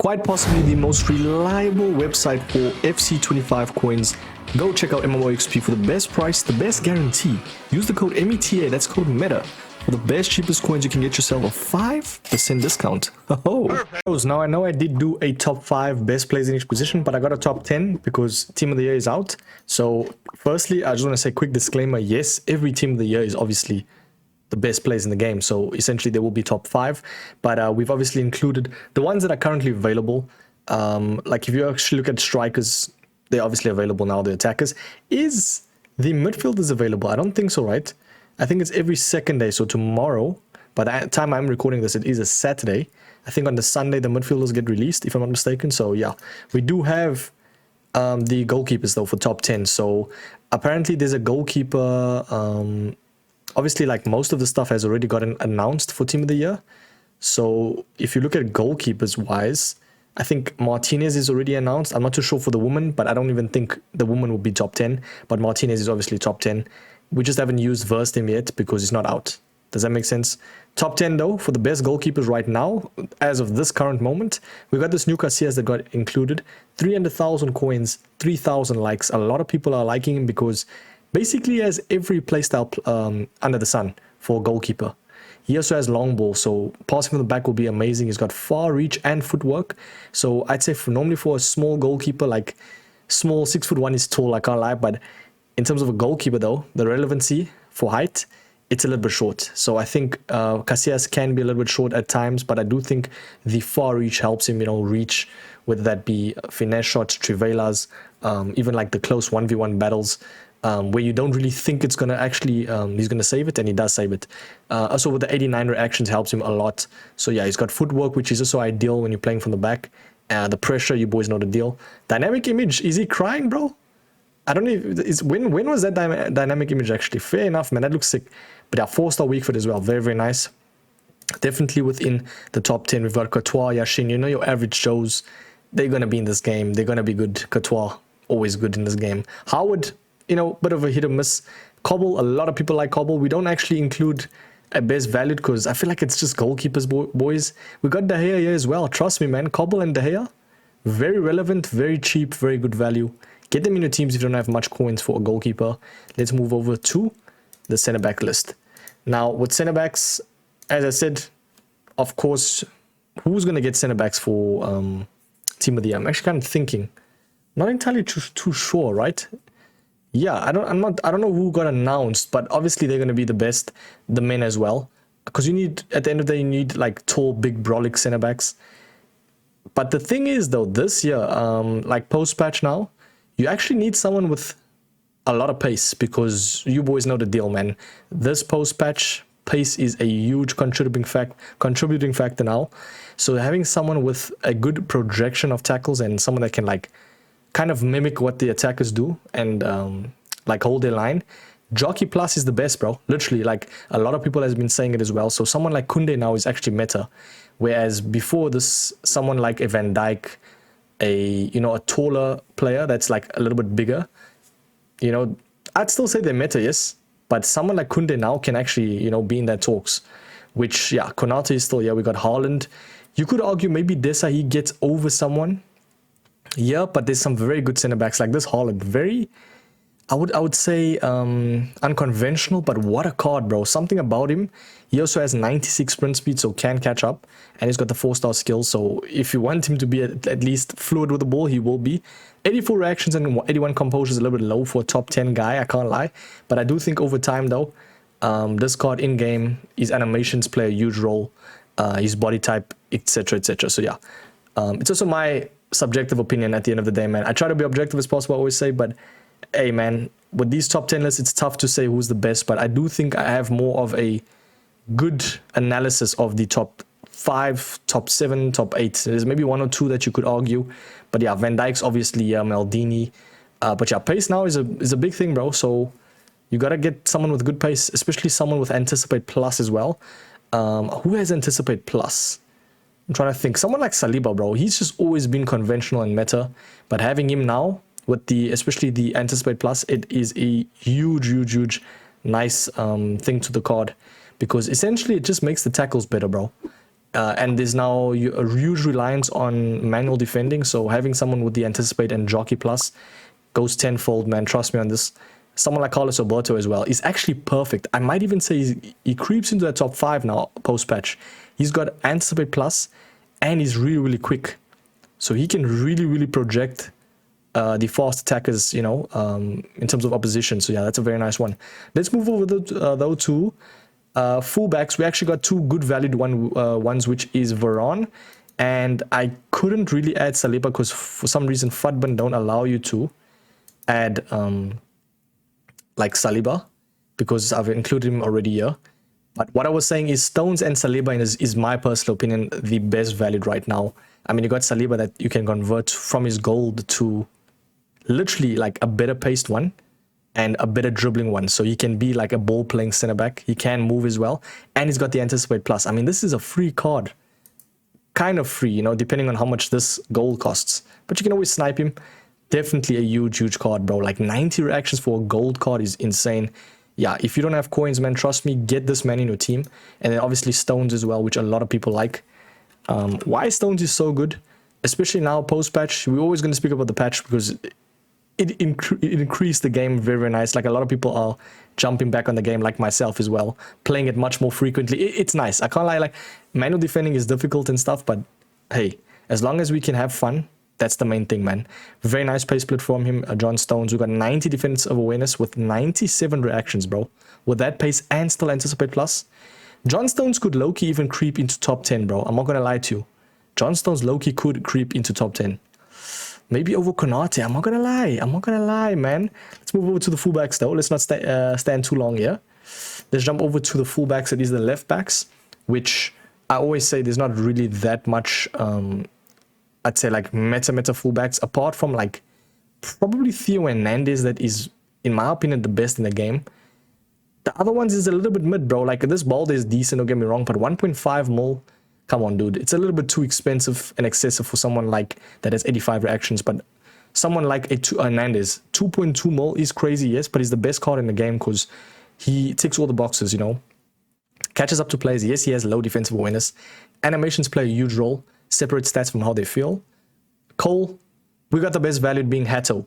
quite possibly the most reliable website for FC25 coins. Go check out MMOXP for the best price, the best guarantee. Use the code META, that's code META, for the best cheapest coins. You can get yourself a 5% discount. Oh, now I know I did do a top 5 best players in each position, but I got a top 10 because team of the year is out. So firstly, I just want to say quick disclaimer. Yes, every team of the year is obviously the best players in the game, so essentially there will be top 5, but we've obviously included the ones that are currently available. Like if you actually look at strikers, they're obviously available now. The attackers, is the midfielders available? I don't think so, right? I think it's every second day, so tomorrow, by the time I'm recording this, it is a Saturday. I think on the Sunday the midfielders get released, if I'm not mistaken. So yeah, we do have the goalkeepers though for top 10. So apparently there's a goalkeeper. Obviously, like most of the stuff has already gotten announced for team of the year. So if you look at goalkeepers wise, I think Martinez is already announced. I'm not too sure for the woman, but I don't even think the woman will be top 10. But Martinez is obviously top 10. We just haven't versed him yet because he's not out. Does that make sense? Top 10 though for the best goalkeepers right now, as of this current moment, we got this new Casillas that got included. 300,000 coins, 3,000 likes. A lot of people are liking him because basically he has every playstyle under the sun for goalkeeper. He also has long ball, so passing from the back will be amazing. He's got far reach and footwork. So I'd say normally for a small goalkeeper, like small 6'1" is tall, I can't lie. But in terms of a goalkeeper though, the relevancy for height, it's a little bit short. So I think Casillas can be a little bit short at times, but I do think the far reach helps him, reach, whether that be finesse shots, trivelas, even like the close 1v1 battles. Where you don't really think it's going to actually, he's going to save it, and he does save it. Also with the 89 reactions helps him a lot. So yeah, he's got footwork, which is also ideal when you're playing from the back. The pressure, you boys know the deal. Dynamic image, is he crying, bro? I don't know if when was that dynamic image actually? Fair enough, man, that looks sick. But yeah, 4-star weak foot as well, very, very nice. Definitely within the top 10. We've got Courtois, Yashin, your average Joes, they're going to be in this game. They're going to be good. Courtois, always good in this game. Howard, bit of a hit or miss. Cobble, a lot of people like Cobble. We don't actually include a best valued because I feel like it's just goalkeepers, boys. We got De Gea here as well. Trust me, man. Cobble and De Gea, very relevant, very cheap, very good value. Get them in your teams if you don't have much coins for a goalkeeper. Let's move over to the centre back list. Now, with centre backs, as I said, of course, who's going to get centre backs for team of the year? I'm actually kind of thinking. Not entirely too sure, right? Yeah, I don't know who got announced, but obviously they're going to be the best, the men as well, because you need, at the end of the day, you need like tall, big, brolic center backs. But the thing is though, this year, like post patch now, you actually need someone with a lot of pace, because you boys know the deal, man. This post patch, pace is a huge contributing factor now. So having someone with a good projection of tackles and someone that can like kind of mimic what the attackers do and like hold their line. Jockey Plus is the best, bro. Literally, like a lot of people has been saying it as well. So someone like Kunde now is actually meta, whereas before this, someone like a Van Dijk, a taller player that's like a little bit bigger, I'd still say they're meta, yes, but someone like Kunde now can actually be in that talks. Which yeah, Konate is still, yeah. We got Haaland. You could argue maybe Desa, he gets over someone. Yeah, but there's some very good center backs like this Haaland. Very, I would say unconventional, but what a card, bro. Something about him. He also has 96 sprint speed, so can catch up, and he's got the 4-star skill. So if you want him to be at least fluid with the ball, he will be. 84 reactions and 81 composure is a little bit low for a top 10 guy, I can't lie. But I do think over time though, this card in game, his animations play a huge role, his body type, etc, etc. So yeah, it's also my subjective opinion at the end of the day, man. I try to be objective as possible, I always say, but hey, man, with these top 10 lists, it's tough to say who's the best, but I do think I have more of a good analysis of the top 5, top 7, top 8. There's maybe 1 or 2 that you could argue, but yeah, Van Dijk's obviously, Maldini, but yeah, pace now is a big thing, bro. So you gotta get someone with good pace, especially someone with Anticipate Plus as well. Who has Anticipate Plus? I'm trying to think. Someone like Saliba, bro. He's just always been conventional and meta. But having him now, with especially the Anticipate Plus, it is a huge, nice thing to the card. Because essentially, it just makes the tackles better, bro. And there's now a huge reliance on manual defending. So having someone with the Anticipate and Jockey Plus goes tenfold, man. Trust me on this. Someone like Carlos Alberto as well is actually perfect. I might even say he creeps into the top 5 now post-patch. He's got Anticipate Plus and he's really, really quick. So he can really, really project the fast attackers, you know, in terms of opposition. So yeah, that's a very nice one. Let's move over though to fullbacks. We actually got 2 good valued ones, which is Varane. And I couldn't really add Saliba because for some reason Fudbin don't allow you to add like Saliba because I've included him already here. But what I was saying is Stones and Saliba is my personal opinion the best valued right now. I mean, you got Saliba that you can convert from his gold to literally like a better paced one and a better dribbling one. So he can be like a ball playing center back. He can move as well. And he's got the Anticipate Plus. I mean, this is a free card. Kind of free, you know, depending on how much this gold costs. But you can always snipe him. Definitely a huge card, bro. Like 90 reactions for a gold card is insane. Yeah, if you don't have coins, man, trust me, get this man in your team. And then obviously Stones as well, which a lot of people like. Why Stones is so good, especially now post-patch. We're always going to speak about the patch because it increased the game very, very nice. Like a lot of people are jumping back on the game, like myself as well, playing it much more frequently. It's nice. I can't lie, like manual defending is difficult and stuff, but hey, as long as we can have fun, that's the main thing, man. Very nice pace split from him, John Stones. We got 90 defensive awareness with 97 reactions, bro. With that pace and still Anticipate Plus. John Stones could low-key even creep into top 10, bro. I'm not going to lie to you. John Stones low-key could creep into top 10. Maybe over Konate. I'm not going to lie. I'm not going to lie, man. Let's move over to the fullbacks, though. Let's not stand too long here. Let's jump over to the fullbacks. It is the left backs, which I always say there's not really that much... I'd say like meta fullbacks, apart from like probably Theo Hernandez, that is, in my opinion, the best in the game. The other ones is a little bit mid, bro. Like this ball is decent, don't get me wrong, but 1.5 mil, come on, dude. It's a little bit too expensive and excessive for someone like that has 85 reactions. But someone like Hernandez, 2.2 mil is crazy, yes, but he's the best card in the game because he ticks all the boxes, you know. Catches up to players, yes, he has low defensive awareness. Animations play a huge role. Separate stats from how they feel. Cole, we got the best valued being Hato.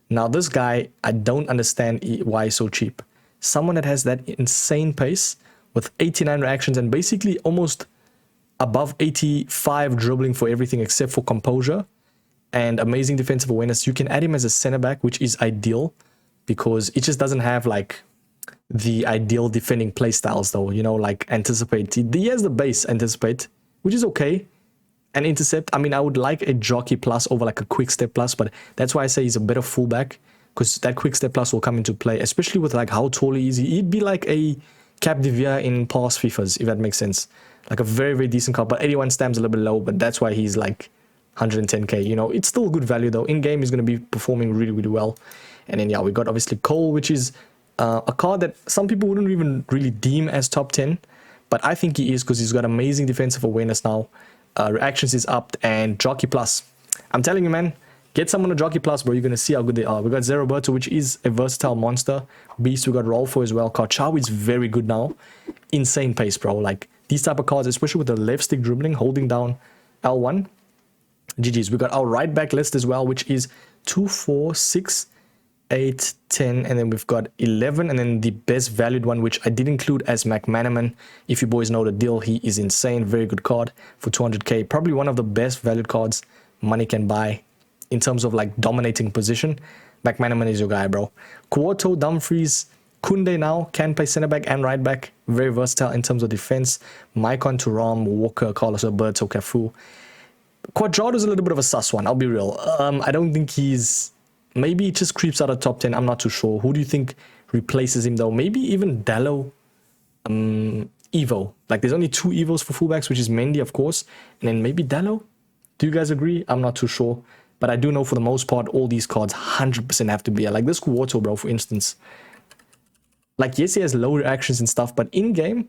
Now this guy, I don't understand why he's so cheap. Someone that has that insane pace with 89 reactions and basically almost above 85 dribbling for everything except for composure and amazing defensive awareness. You can add him as a center back, which is ideal because it just doesn't have like the ideal defending play styles though, you know, like Anticipate. He has the base Anticipate, which is okay. And Intercept, I mean, I would like a Jockey Plus over like a Quick Step Plus, but that's why I say he's a better fullback because that Quick Step Plus will come into play, especially with like how tall he is. He'd be like a Cap de Villa in past FIFAs, if that makes sense. Like a very, very decent card, but 81 stamps a little bit low, but that's why he's like 110k. You know, it's still good value though. In game, he's going to be performing really, really well. And then, yeah, we got obviously Cole, which is a card that some people wouldn't even really deem as top 10, but I think he is because he's got amazing defensive awareness now. Reactions is up, and Jockey Plus. I'm telling you, man, get someone a Jockey Plus, bro. You're going to see how good they are. We got Zeroberto, which is a versatile monster. Beast, we got Rolfo as well. Karchawi is very good now. Insane pace, bro. Like, these type of cards, especially with the left stick dribbling, holding down L1. GG's. We got our right back list as well, which is 2, 4, 6, 8, 10, and then we've got 11, and then the best valued one, which I did include as McManaman. If you boys know the deal, he is insane. Very good card for 200k. Probably one of the best valued cards money can buy in terms of like dominating position. McManaman is your guy, bro. Kuoto, Dumfries, Kunde now can play center back and right back. Very versatile in terms of defense. Maicon, Thuram, Walker, Carlos Alberto, Cafu. Quadrado is a little bit of a sus one, I'll be real. I don't think he's... Maybe it just creeps out of top 10. I'm not too sure. Who do you think replaces him, though? Maybe even Dallo, Evo. Like, there's only 2 Evos for fullbacks, which is Mendy, of course. And then maybe Dallo? Do you guys agree? I'm not too sure. But I do know for the most part, all these cards 100% have to be. Like this Kuoto, bro, for instance. Like, yes, he has low reactions and stuff. But in-game,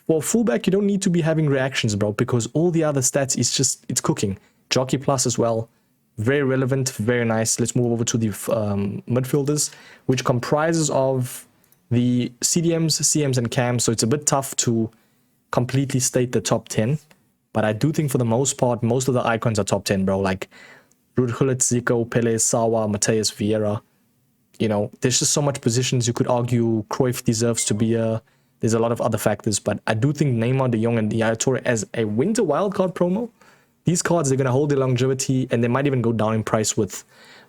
for fullback, you don't need to be having reactions, bro. Because all the other stats, it's cooking. Jockey Plus as well. Very relevant, very nice. Let's move over to the midfielders, which comprises of the CDMs, CMs, and CAMs. So it's a bit tough to completely state the top 10. But I do think for the most part, most of the icons are top 10, bro. Like Ruud Gullit, Zico, Pele, Sawa, Mateus, Vieira. You know, there's just so much positions. You could argue Cruyff deserves to be a... There's a lot of other factors, but I do think Neymar, De Jong, and Yaya Toure as a winter wildcard promo, these cards, they're going to hold their longevity, and they might even go down in price with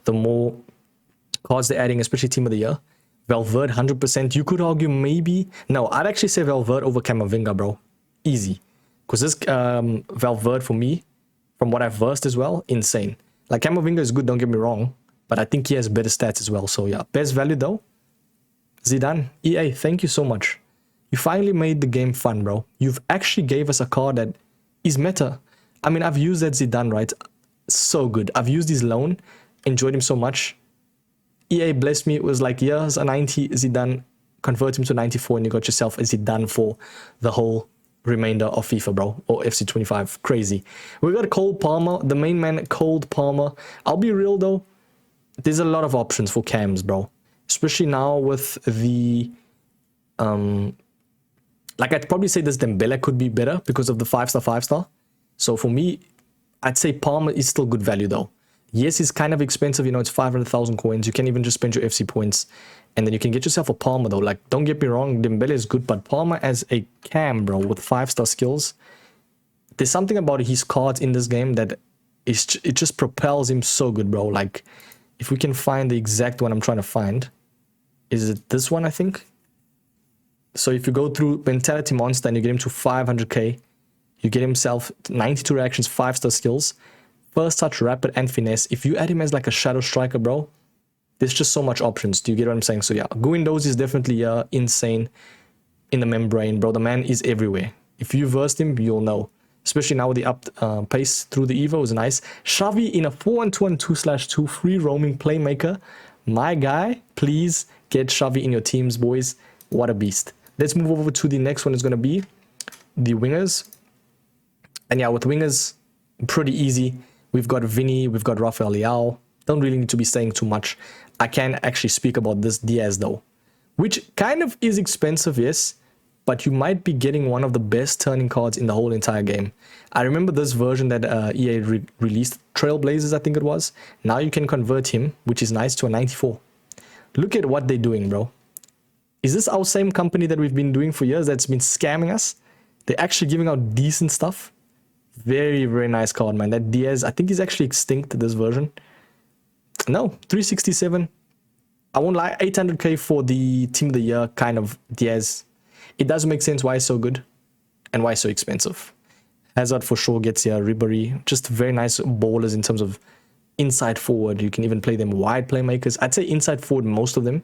the more cards they're adding, especially Team of the Year. Valverde, 100%. You could argue maybe... No, I'd actually say Valverde over Camavinga, bro. Easy. Because this Valverde, for me, from what I've versed as well, insane. Like, Camavinga is good, don't get me wrong, but I think he has better stats as well. So, yeah. Best value, though? Zidane. EA, thank you so much. You finally made the game fun, bro. You've actually gave us a card that is meta. I mean, I've used that Zidane, right? So good. I've used his loan. Enjoyed him so much. EA blessed me. It was like, here's a 90 Zidane. Convert him to 94 and you got yourself a Zidane for the whole remainder of FIFA, bro. Or FC 25. Crazy. We got Cole Palmer. The main man, Cole Palmer. I'll be real, though. There's a lot of options for cams, bro. Especially now with the... Like, I'd probably say this Dembele could be better because of the 5-star, 5-star. So for me, I'd say Palmer is still good value, though. Yes, it's kind of expensive. You know, it's 500,000 coins. You can even just spend your FC points. And then you can get yourself a Palmer, though. Like, don't get me wrong, Dembele is good. But Palmer as a cam, bro, with 5-star skills, there's something about his cards in this game that it just propels him so good, bro. Like, if we can find the exact one I'm trying to find. Is it this one, I think? So if you go through Mentality Monster and you get him to 500k, you get himself 92 reactions, 5-star skills, first touch, rapid, and finesse. If you add him as like a shadow striker, bro, there's just so much options. Do you get what I'm saying? So yeah, Guindoz is definitely insane in the membrane, bro. The man is everywhere. If you versed him, you'll know. Especially now with the up pace through the Evo is nice. Xavi in a 4-1-2-2/2 free roaming playmaker. My guy, please get Xavi in your teams, boys. What a beast. Let's move over to the next one. Is going to be the wingers. And yeah, with wingers, pretty easy. We've got Vinny, we've got Rafael Leao. Don't really need to be saying too much. I can actually speak about this Diaz, though, which kind of is expensive, yes, but you might be getting one of the best turning cards in the whole entire game. I remember this version that EA released, Trailblazers, I think it was. Now you can convert him, which is nice, to a 94. Look at what they're doing, bro. Is this our same company that we've been doing for years that's been scamming us? They're actually giving out decent stuff. Very, very nice card, man. That Diaz, I think he's actually extinct, this version. No, 367. I won't lie, 800k for the Team of the Year kind of Diaz. It doesn't make sense why it's so good and why it's so expensive. Hazard for sure gets here, Ribéry. Just very nice ballers in terms of inside forward. You can even play them wide playmakers. I'd say inside forward, most of them.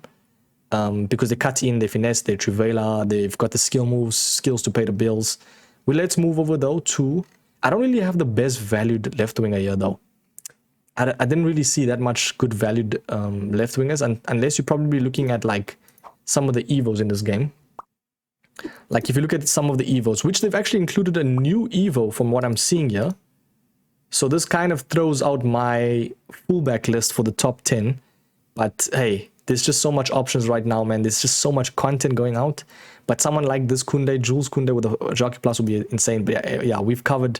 Because they cut in, they finesse, they Trivela, they've got the skill moves, skills to pay the bills. Well, let's move over, though, to... I don't really have the best valued left winger here, though. I didn't really see that much good valued left wingers, unless you're probably looking at, like, some of the Evos in this game. Like, if you look at some of the Evos, which they've actually included a new Evo from what I'm seeing here. So this kind of throws out my fullback list for the top 10. But, hey... There's just so much options right now, man. There's just so much content going out. But someone like this Koundé, Jules Koundé with a Jockey Plus would be insane. But yeah, we've covered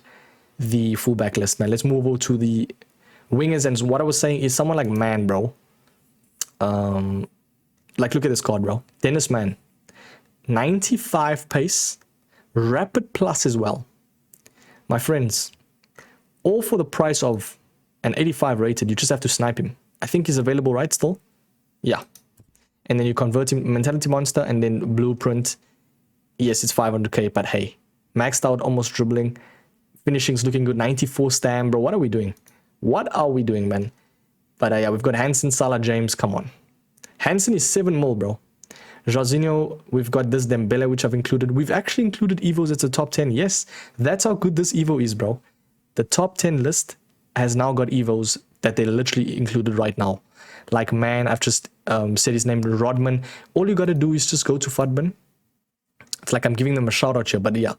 the fullback list, man. Let's move over to the wingers. And what I was saying is someone like Man, bro. Like, look at this card, bro. Dennis Man. 95 pace. Rapid plus as well. My friends, all for the price of an 85 rated. You just have to snipe him. I think he's available, right, still? Yeah. And then you convert him Mentality Monster and then Blueprint. Yes, it's 500k, but hey. Maxed out, almost dribbling. Finishing's looking good. 94 stam, bro. What are we doing? What are we doing, man? But yeah, we've got Hansen, Salah, James. Come on. Hansen is 7 mil, bro. Jorginho, we've got this Dembele, which I've included. We've actually included Evos at the top 10. Yes, that's how good this Evo is, bro. The top 10 list has now got Evos that they literally included right now. Like, man, I've just said his name, Rodman. All you got to do is just go to Fudman. It's like I'm giving them a shout out here, but yeah.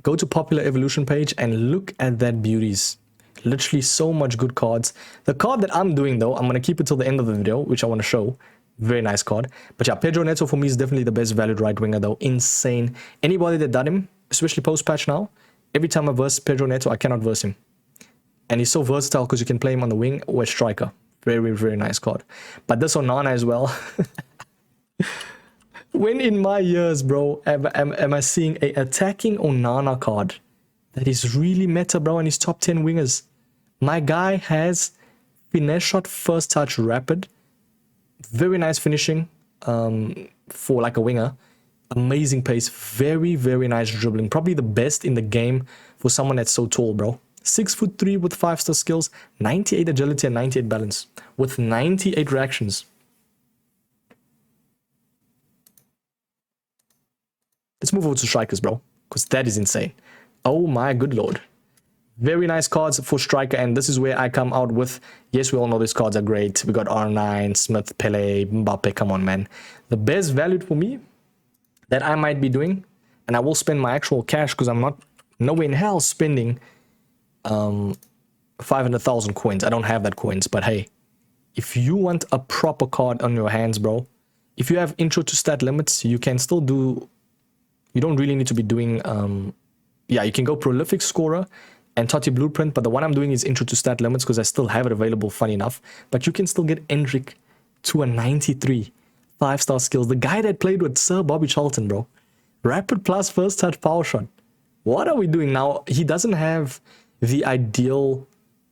Go to Popular Evolution page and look at that beauties. Literally so much good cards. The card that I'm doing, though, I'm going to keep it till the end of the video, which I want to show. Very nice card. But yeah, Pedro Neto for me is definitely the best valued right winger, though. Insane. Anybody that done him, especially post-patch now, Every time I verse Pedro Neto, I cannot verse him. And he's so versatile because you can play him on the wing or a striker. Very, very nice card. But this Onana as well. When in my years, bro, am I seeing a attacking Onana card that is really meta, bro, and he's top 10 wingers? My guy has finesse shot, first touch, rapid. Very nice finishing for like a winger. Amazing pace. Very, very nice dribbling. Probably the best in the game for someone that's so tall, bro. 6'3" with 5-star skills, 98 agility and 98 balance with 98 reactions. Let's move over to strikers, bro, because that is insane. Oh my good lord. Very nice cards for striker, and this is where I come out with, yes, we all know these cards are great. We got R9, Smith, Pele, Mbappe, come on, man. The best valued for me that I might be doing, and I will spend my actual cash because I'm not nowhere in hell spending 500,000 coins. I don't have that coins, but hey, if you want a proper card on your hands, bro, if you have intro to stat limits, you can still do, you don't really need to be doing, yeah, you can go prolific scorer and Totti blueprint, but the one I'm doing is intro to stat limits because I still have it available, funny enough, but you can still get Endrick to a 93, 5-star skills. The guy that played with Sir Bobby Charlton, bro. Rapid plus first touch power shot. What are we doing now? He doesn't have the ideal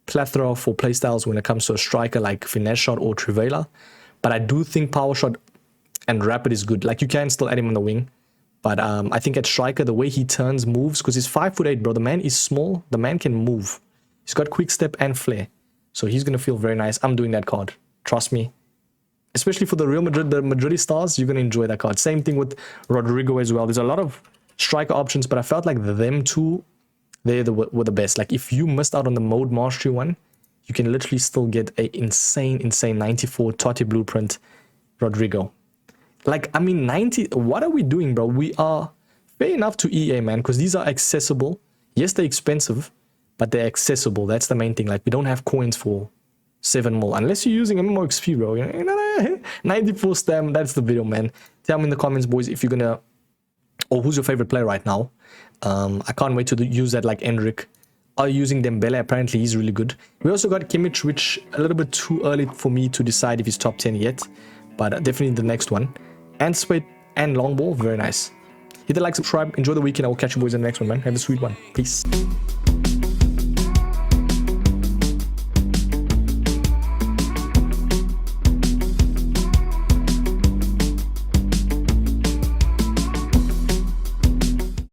plethora for playstyles when it comes to a striker like finesse shot or Trivela, but I do think power shot and rapid is good. Like, you can still add him on the wing, but I think at striker, the way he turns, moves, because he's 5'8", bro. The man is small. The man can move. He's got quick step and flair, so he's gonna feel very nice. I'm doing that card, trust me. Especially for the Real Madrid, the Madrid stars, you're gonna enjoy that card. Same thing with Rodrigo as well. There's a lot of striker options, but I felt like them two, they were the best. Like, if you missed out on the mode mastery one, you can literally still get a insane 94 Totti blueprint Rodrigo. Like, I mean, 90, what are we doing, bro? We are fair enough to EA, man, because these are accessible. Yes, they're expensive, but they're accessible. That's the main thing. Like, we don't have coins for 7 mil, unless you're using MMOXP, bro. 94 stam, that's the video, man. Tell me in the comments, boys, if you're gonna, or who's your favorite player right now. I can't wait to use that, like Endrick. Are you using Dembele? Apparently he's really good. We also got Kimmich, which a little bit too early for me to decide if he's top 10 yet, but definitely the next one. And Sweat and Long Ball, very nice. Hit the like, subscribe, enjoy the weekend. I will catch you boys in the next one, man. Have a sweet one. Peace.